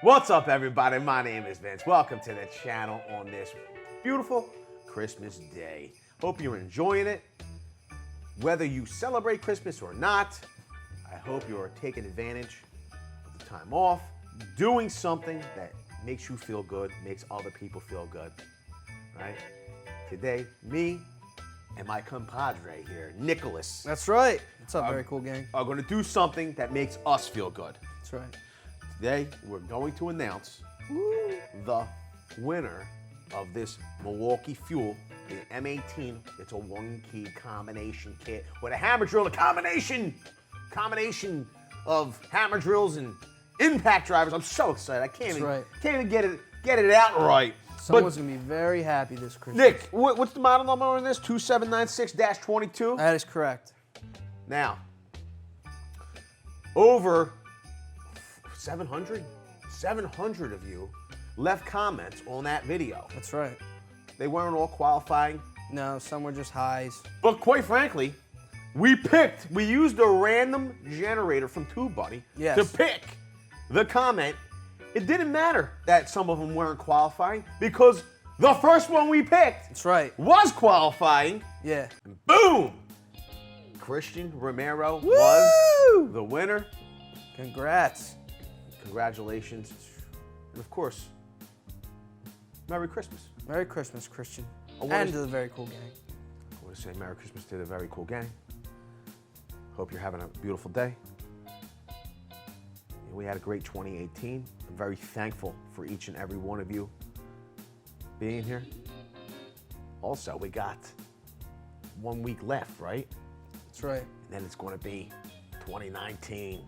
What's up, everybody? My name is Vince. Welcome to the channel on this beautiful Christmas day. Hope you're enjoying it. Whether you celebrate Christmas or not, I hope you're taking advantage of the time off, doing something that makes you feel good, makes other people feel good, right? Today, me and my compadre here, Nicholas. That's right. What's up, very cool gang? Are going to do something that makes us feel good. That's right. Today, we're going to announce the winner of this Milwaukee Fuel, the M18. It's a one-key combination kit with a hammer drill, a combination of hammer drills and impact drivers. I'm so excited. I can't even get it out right. Someone's going to be very happy this Christmas. Nick, what's the model number on this? 2796-22? That is correct. Now, over 700 of you left comments on that video. That's right. They weren't all qualifying. No, some were just highs. But quite frankly, we used a random generator from TubeBuddy to pick the comment. It didn't matter that some of them weren't qualifying because the first one we picked was qualifying. Yeah. And boom! Christian Romero was the winner. Congrats. Congratulations. And of course, Merry Christmas. Merry Christmas, Christian. And to the very cool gang. I want to say Merry Christmas to the very cool gang. Hope you're having a beautiful day. We had a great 2018. I'm very thankful for each and every one of you being here. Also, we got 1 week left, right? That's right. And then it's going to be 2019.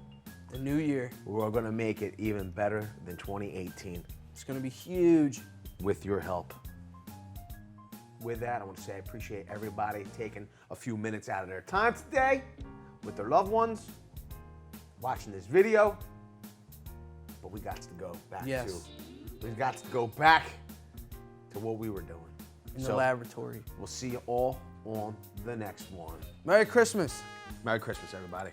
The new year. We're going to make it even better than 2018. It's going to be huge. With your help. With that, I want to say I appreciate everybody taking a few minutes out of their time today with their loved ones, watching this video. But we got to go back to what we were doing. In the laboratory. We'll see you all on the next one. Merry Christmas. Merry Christmas, everybody.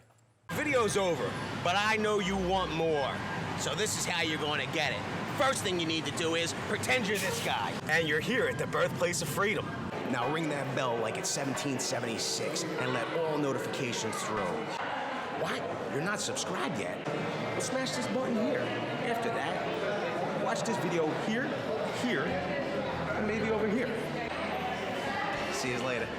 Video's over, but I know you want more. So this is how you're going to get it. First thing you need to do is pretend you're this guy. And you're here at the birthplace of freedom. Now ring that bell like it's 1776 and let all notifications through. What? You're not subscribed yet? Well, smash this button here. After that, watch this video here, and maybe over here. See you later.